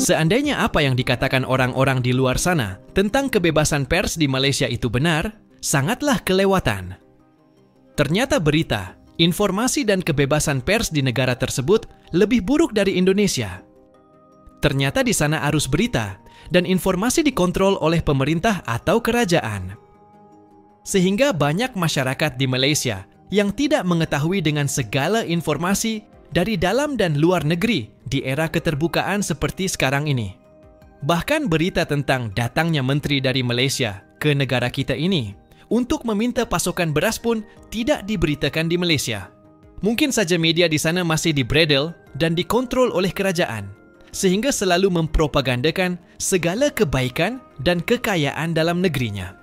Seandainya apa yang dikatakan orang-orang di luar sana tentang kebebasan pers di Malaysia itu benar, sangatlah kelewatan. Ternyata berita, informasi dan kebebasan pers di negara tersebut lebih buruk dari Indonesia. Ternyata di sana arus berita dan informasi dikontrol oleh pemerintah atau kerajaan. Sehingga banyak masyarakat di Malaysia yang tidak mengetahui dengan segala informasi dari dalam dan luar negeri di era keterbukaan seperti sekarang ini. Bahkan berita tentang datangnya menteri dari Malaysia ke negara kita ini untuk meminta pasokan beras pun tidak diberitakan di Malaysia. Mungkin saja media di sana masih dibredel dan dikontrol oleh kerajaan, sehingga selalu mempropagandakan segala kebaikan dan kekayaan dalam negerinya.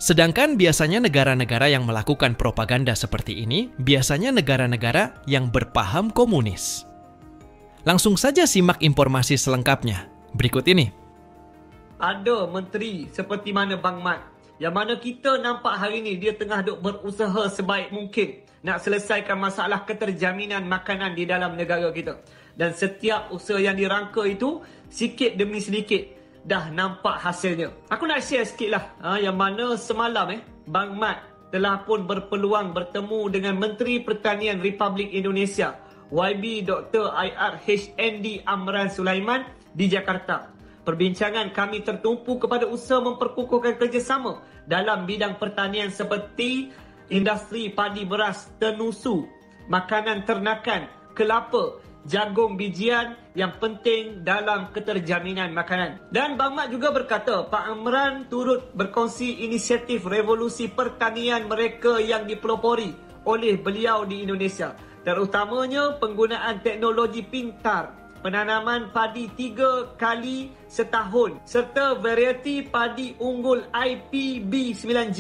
Sedangkan biasanya negara-negara yang melakukan propaganda seperti ini biasanya negara-negara yang berpaham komunis. Langsung saja simak informasi selengkapnya berikut ini. Ada menteri seperti mana Bang Mat, yang mana kita nampak hari ini dia tengah duk berusaha sebaik mungkin nak selesaikan masalah keterjaminan makanan di dalam negara kita. Dan setiap usaha yang dirangka itu sikit demi sedikit dah nampak hasilnya. Aku nak share sikit lah yang mana semalam Bang Mat telah pun berpeluang bertemu dengan Menteri Pertanian Republik Indonesia YB Dr. IR HND Amran Sulaiman di Jakarta. Perbincangan kami tertumpu kepada usaha memperkukuhkan kerjasama dalam bidang pertanian seperti industri padi beras, tenusu, makanan ternakan, kelapa, jagung bijian yang penting dalam keterjaminan makanan. Dan Bang Mat juga berkata Pak Amran turut berkongsi inisiatif revolusi pertanian mereka yang dipelopori oleh beliau di Indonesia, terutamanya penggunaan teknologi pintar, penanaman padi 3 kali setahun serta varieti padi unggul IPB9G.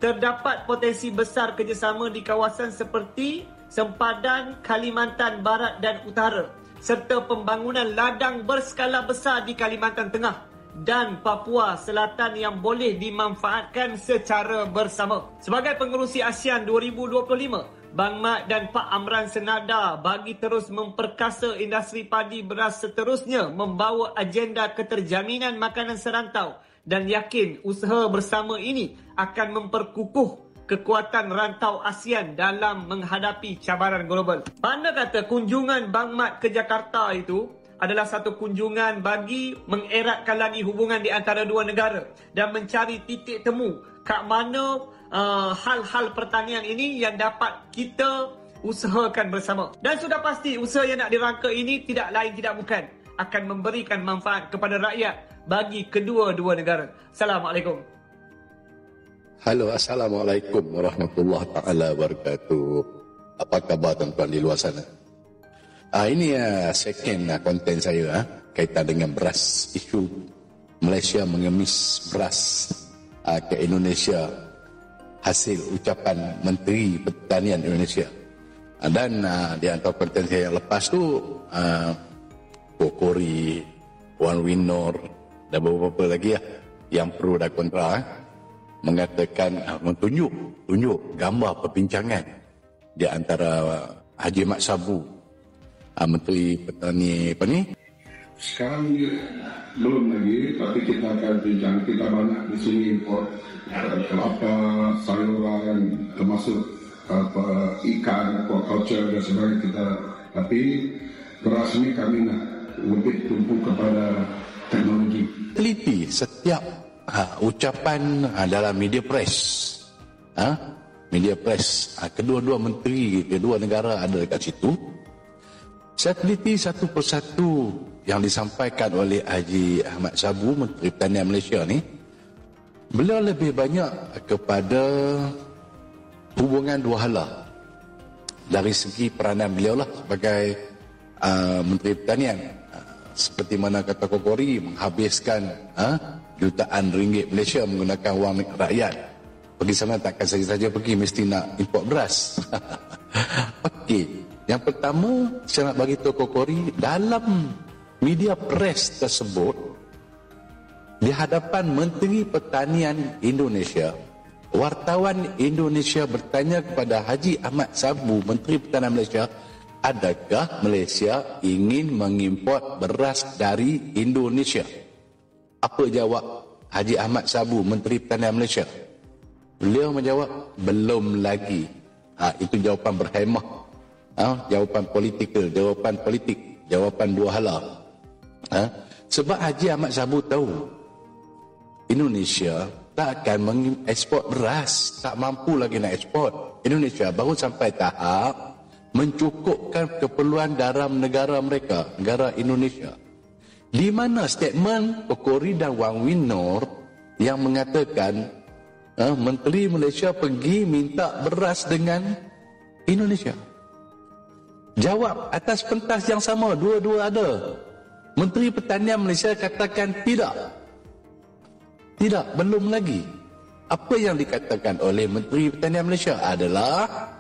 Terdapat potensi besar kerjasama di kawasan seperti Sempadan, Kalimantan Barat dan Utara serta pembangunan ladang berskala besar di Kalimantan Tengah dan Papua Selatan yang boleh dimanfaatkan secara bersama. Sebagai pengerusi ASEAN 2025, Bang Mat dan Pak Amran senada bagi terus memperkasa industri padi beras, seterusnya membawa agenda keterjaminan makanan serantau dan yakin usaha bersama ini akan memperkukuh kekuatan rantau ASEAN dalam menghadapi cabaran global. Mana kata kunjungan Bang Mat ke Jakarta itu adalah satu kunjungan bagi mengeratkan lagi hubungan di antara dua negara dan mencari titik temu kat mana hal-hal pertanian ini yang dapat kita usahakan bersama. Dan sudah pasti usaha yang nak dirangka ini tidak lain tidak bukan akan memberikan manfaat kepada rakyat bagi kedua-dua negara. Assalamualaikum. Halo, Assalamualaikum warahmatullahi taala wabarakatuh. Apa khabar tuan-tuan di luar sana? Ini second konten saya kaitan dengan beras. Isu Malaysia mengemis beras ke Indonesia hasil ucapan Menteri Pertanian Indonesia. Dan di antara konten saya yang lepas tu Kokori, Wan Winor dan beberapa lagi yang pro dan kontra mengatakan tunjuk gambar perbincangan di antara Haji Mat Sabu, Menteri Pertanian apa ni? Sekarang belum lagi, tapi kita akan bincang. Kita banyak di sini import kelapa, sayuran, termasuk ikan, aquaculture dan sebagainya. Tapi beras ini kami nak lebih tumpu kepada teknologi. Teliti setiap ucapan dalam media press, kedua-dua menteri, kedua negara ada dekat situ. Saya teliti satu persatu yang disampaikan oleh Haji Ahmad Sabu, Menteri Pertanian Malaysia ni. Beliau lebih banyak kepada hubungan dua hala. Dari segi peranan beliau lah sebagai Menteri Pertanian, seperti mana kata Kokori, menghabiskan jutaan ringgit Malaysia menggunakan wang rakyat. Pergi sana takkan saja-saja pergi, mesti nak import beras. Okey, yang pertama saya nak bagi tahu Kokori, dalam media press tersebut di hadapan Menteri Pertanian Indonesia, wartawan Indonesia bertanya kepada Haji Ahmad Sabu, Menteri Pertanian Malaysia, adakah Malaysia ingin mengimport beras dari Indonesia? Apa jawab Haji Ahmad Sabu, Menteri Pertanian Malaysia? Beliau menjawab, belum lagi. Itu jawapan berhemah. Jawapan politikal, jawapan politik, jawapan dua hala. Sebab Haji Ahmad Sabu tahu Indonesia tak akan mengekspor beras, tak mampu lagi nak ekspor. Indonesia baru sampai tahap mencukupkan keperluan dalam negara mereka, negara Indonesia. Di mana statement Kokori dan Wang Winor yang mengatakan Menteri Malaysia pergi minta beras dengan Indonesia? Jawab atas pentas yang sama, dua-dua ada. Menteri Pertanian Malaysia katakan tidak. Tidak, belum lagi. Apa yang dikatakan oleh Menteri Pertanian Malaysia adalah,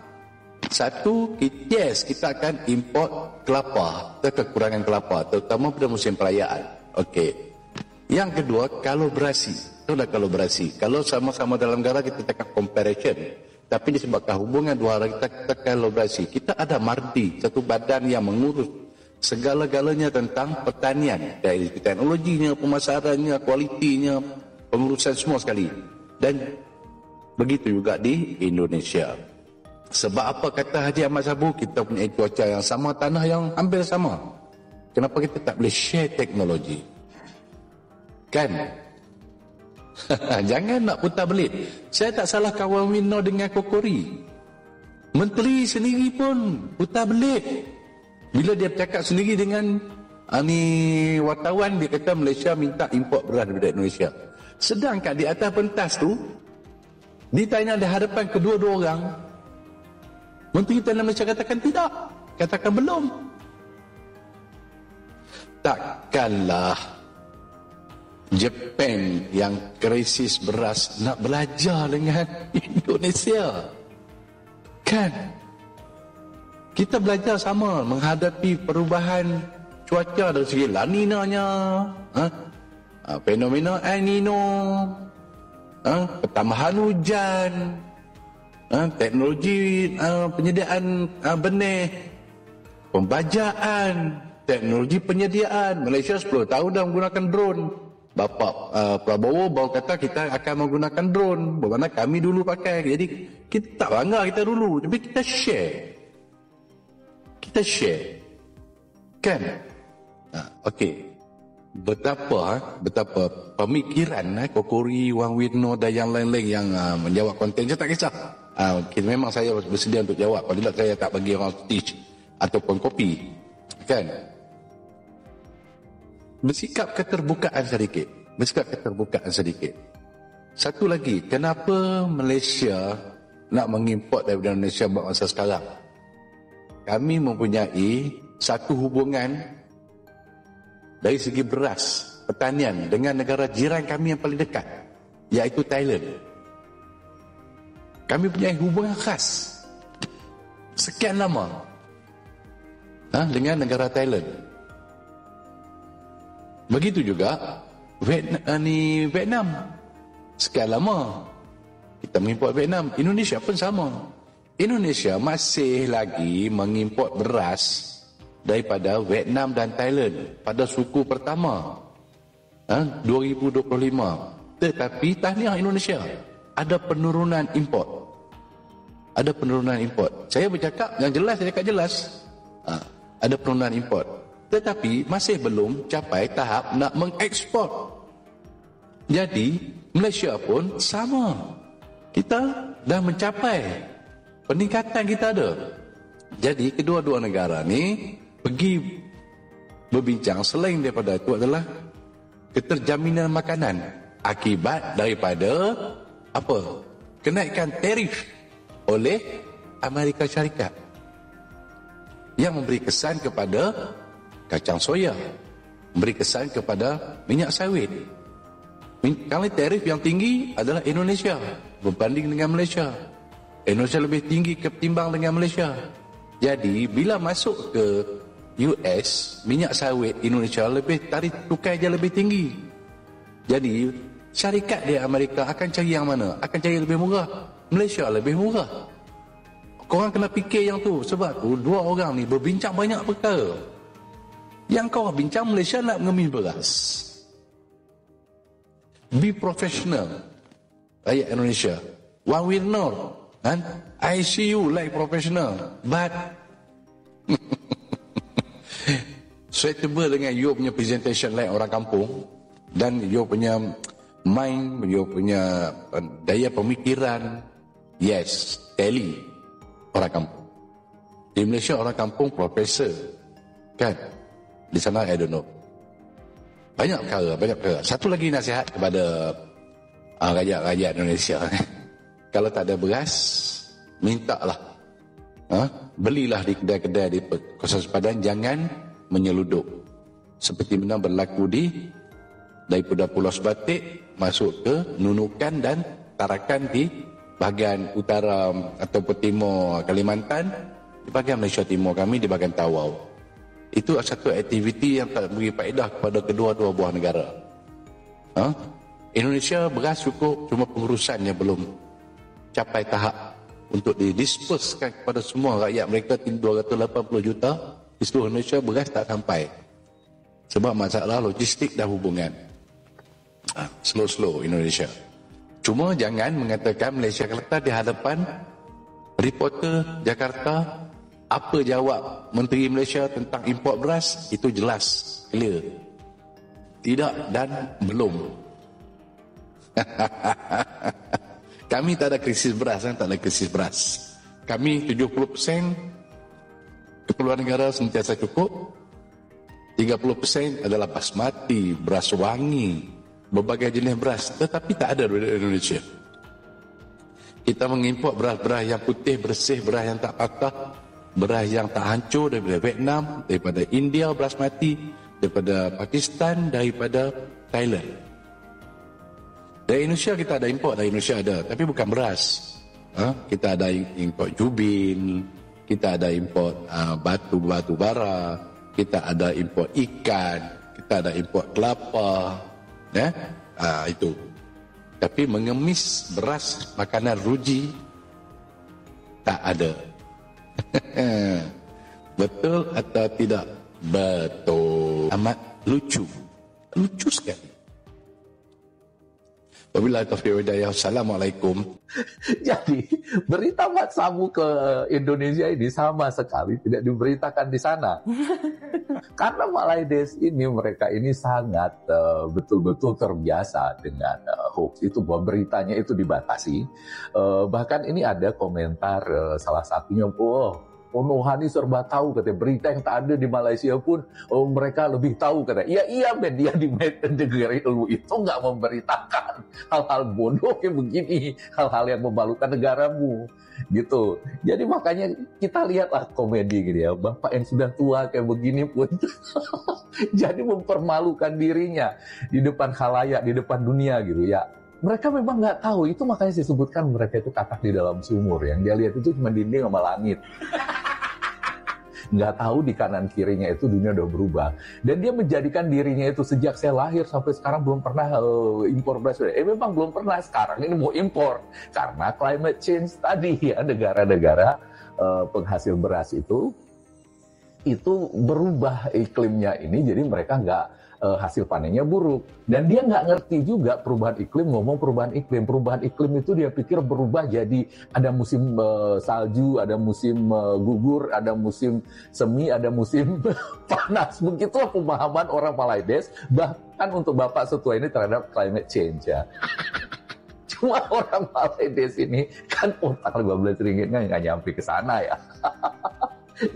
satu, yes, kita akan import kelapa, kekurangan kelapa, terutama pada musim perayaan. Okey. Yang kedua, kolaborasi. Itulah kolaborasi. Kalau sama-sama dalam negara kita cakap comparison. Tapi disebabkan hubungan dua negara kita kolaborasi. Kita ada MARDI, satu badan yang mengurus segala-galanya tentang pertanian. Dari teknologinya, pemasarannya, kualitinya, pengurusan semua sekali. Dan begitu juga di Indonesia. Sebab apa kata Haji Ahmad Sabu, kita punya cuaca yang sama, tanah yang hampir sama. Kenapa kita tak boleh share teknologi? Kan? Jangan nak putar belit. Saya tak salah kawan Wino dengan Kokori. Menteri sendiri pun putar belit. Bila dia bercakap sendiri dengan wartawan, dia kata Malaysia minta import beras daripada Indonesia. Sedangkan di atas pentas tu, ditanya di hadapan kedua-dua orang, Menteri Pertanian Malaysia katakan tidak. Katakan belum. Takkanlah Jepun yang krisis beras nak belajar dengan Indonesia. Kan? Kita belajar sama menghadapi perubahan cuaca dari segi La Nina-nya, fenomena El Nino, pertambahan hujan, teknologi penyediaan benih, pembajaan, teknologi penyediaan. Malaysia 10 tahun dah menggunakan drone. Bapak Prabowo baru kata kita akan menggunakan drone, bermakna kami dulu pakai. Jadi kita tak bangga kita dulu, tapi kita share. Kita share. Kan? Okey. Betapa pemikiran Kokori, Wang Wino dan yang lain-lain yang menjawab konten, saya tak kisah. Okay, memang saya bersedia untuk jawab. Kalau tidak saya tak bagi orang teach ataupun kopi. Kan? Bersikap keterbukaan sedikit. Satu lagi, kenapa Malaysia nak mengimport daripada Indonesia buat masa sekarang? Kami mempunyai satu hubungan dari segi beras, pertanian dengan negara jiran kami yang paling dekat, iaitu Thailand. Kami punya hubungan khas sekian lama dengan negara Thailand. Begitu juga Vietnam. Sekian lama kita mengimport Vietnam. Indonesia pun sama. Indonesia masih lagi mengimport beras daripada Vietnam dan Thailand pada suku pertama 2025. Tetapi tahniah Indonesia, ada penurunan import. Saya bercakap yang jelas, saya cakap jelas. Ada penurunan import. Tetapi masih belum capai tahap nak mengekspor. Jadi Malaysia pun sama. Kita dah mencapai peningkatan kita ada. Jadi kedua-dua negara ni pergi berbincang, selain daripada itu adalah keterjaminan makanan akibat daripada apa? Kenaikan tarif oleh Amerika Syarikat yang memberi kesan kepada kacang soya, memberi kesan kepada minyak sawit. Kalau tarif yang tinggi adalah Indonesia berbanding dengan Malaysia. Indonesia lebih tinggi ketimbang dengan Malaysia. Jadi bila masuk ke US, minyak sawit Indonesia lebih, tarif tukar dia lebih tinggi. Jadi syarikat di Amerika akan cari yang mana? Akan cari lebih murah. Malaysia lebih murah. Korang kena fikir yang tu. Sebab tu dua orang ni berbincang banyak perkara. Yang kau bincang Malaysia nak mengemis beras. Be professional. Rakyat Indonesia. One will know. Kan? I see you like professional. But suitable dengan you punya presentation like orang kampung. Dan you punya mind, you punya daya pemikiran. Yes, tally orang kampung. Di Malaysia orang kampung profesor. Kan? Di sana I don't know. Banyak perkara. Satu lagi nasihat kepada rakyat-rakyat Indonesia. Kalau tak ada beras, mintalah. Belilah di kedai-kedai di kawasan sepadan, jangan menyeludup. Seperti mana berlaku daripada Pulau Sebatik masuk ke Nunukan dan Tarakan di bahagian utara ataupun timur Kalimantan, di bahagian Malaysia Timur kami di bahagian Tawau. Itu satu aktiviti yang tak beri faedah kepada kedua-dua buah negara. Indonesia beras cukup, cuma pengurusannya belum capai tahap untuk didisperskan kepada semua rakyat mereka 280 juta di seluruh Malaysia. Beras tak sampai sebab masalah logistik dan hubungan. Slow Indonesia. Cuma jangan mengatakan Malaysia Kelantan di hadapan reporter Jakarta, apa jawab Menteri Malaysia tentang import beras, itu jelas, clear. Tidak dan belum. Kami tak ada krisis beras, tak ada krisis beras. Kami 70% keperluan negara sentiasa cukup. 30% adalah basmati, beras wangi, berbagai jenis beras, tetapi tak ada di Indonesia. Kita mengimport beras-beras yang putih, bersih, beras yang tak patah, beras yang tak hancur daripada Vietnam, daripada India basmati, daripada Pakistan, daripada Thailand. Dari Indonesia kita ada import, dari Indonesia ada, tapi bukan beras. Kita ada import jubin, kita ada import batu bara, kita ada import ikan, kita ada import kelapa. Itu. Tapi mengemis beras makanan ruji tak ada. Betul atau tidak? Betul. Amat lucu sekali. Wabillahi taufiq wal hidayah. Assalamualaikum. Jadi berita Mat Sabu ke Indonesia ini sama sekali tidak diberitakan di sana. Karena Malaides ini, mereka ini sangat betul-betul terbiasa dengan hoax. Itu bahwa beritanya itu dibatasi. Bahkan ini ada komentar salah satunya, Nohani serba tahu, katanya berita yang tak ada di Malaysia pun mereka lebih tahu, katanya. Iya media di negeri lu itu nggak memberitakan hal-hal bodoh kayak begini, hal-hal yang memalukan negaramu, gitu. Jadi makanya kita lihatlah komedi gitu ya, bapak yang sudah tua kayak begini pun jadi mempermalukan dirinya di depan khalayak, di depan dunia gitu ya. Mereka memang nggak tahu, itu makanya saya sebutkan mereka itu katak di dalam sumur. Yang dia lihat itu cuma dinding sama langit. Nggak tahu di kanan kirinya itu dunia udah berubah. Dan dia menjadikan dirinya itu sejak saya lahir sampai sekarang belum pernah impor beras. Memang belum pernah, sekarang ini mau impor. Karena climate change tadi ya, negara-negara penghasil beras itu berubah iklimnya ini, jadi mereka nggak hasil panennya buruk. Dan dia nggak ngerti juga perubahan iklim, ngomong perubahan iklim. Perubahan iklim itu dia pikir berubah jadi ada musim salju, ada musim gugur, ada musim semi, ada musim panas. Begitulah pemahaman orang Malaides, bahkan untuk bapak setua ini terhadap climate change ya. Cuma orang Malaides ini kan otak 15 ringgit nggak nyampe ke sana ya.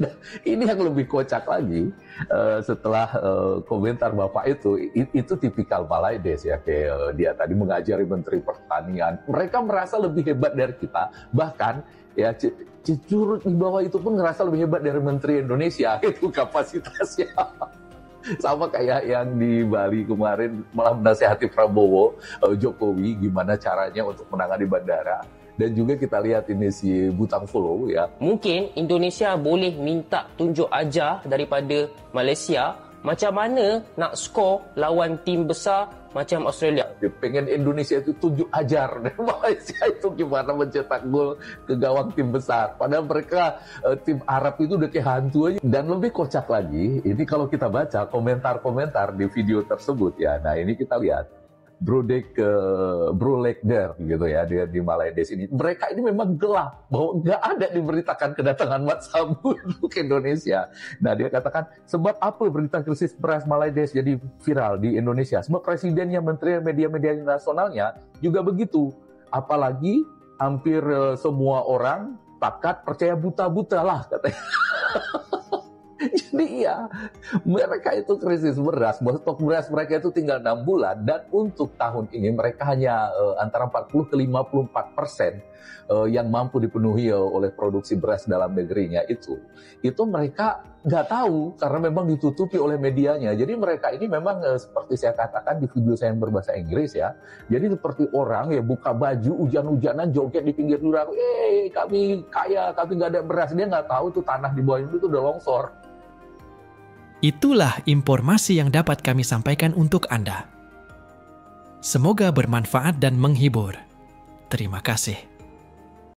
Nah, ini yang lebih kocak lagi, setelah komentar bapak itu tipikal Malaides ya, kayak dia tadi mengajari Menteri Pertanian. Mereka merasa lebih hebat dari kita, bahkan ya curut di bawah itu pun ngerasa lebih hebat dari Menteri Indonesia. Itu kapasitasnya. Sama kayak yang di Bali kemarin malah menasihati Prabowo, Jokowi gimana caranya untuk menangani bandara. Dan juga kita lihat ini si Butang Follow ya. Mungkin Indonesia boleh minta tunjuk ajar daripada Malaysia macam mana nak skor lawan tim besar macam Australia. Dia pengen Indonesia itu tunjuk ajar dan Malaysia itu gimana mencetak gol ke gawang tim besar. Padahal mereka tim Arab itu udah kayak hantu aja. Dan lebih kocak lagi, ini kalau kita baca komentar-komentar di video tersebut ya. Nah ini kita lihat Brolekder gitu ya, dia di Malaysia ini. Mereka ini memang gelap bahwa nggak ada diberitakan kedatangan Mat Sabu ke Indonesia. Nah dia katakan sebab apa berita krisis beras Malaysia jadi viral di Indonesia? Sebab presidennya, menteri, media-media nasionalnya juga begitu. Apalagi hampir semua orang pakat percaya buta-buta lah katanya. Jadi ya, mereka itu krisis beras, stok beras mereka itu tinggal 6 bulan, dan untuk tahun ini mereka hanya antara 40 ke 54% yang mampu dipenuhi oleh produksi beras dalam negerinya itu mereka nggak tahu karena memang ditutupi oleh medianya. Jadi mereka ini memang seperti saya katakan di video saya yang berbahasa Inggris ya, jadi seperti orang ya buka baju hujan-hujanan joget di pinggir jurang, kami kaya, kami nggak ada beras. Dia nggak tahu tuh tanah di bawah itu udah longsor. Itulah informasi yang dapat kami sampaikan untuk Anda. Semoga bermanfaat dan menghibur. Terima kasih.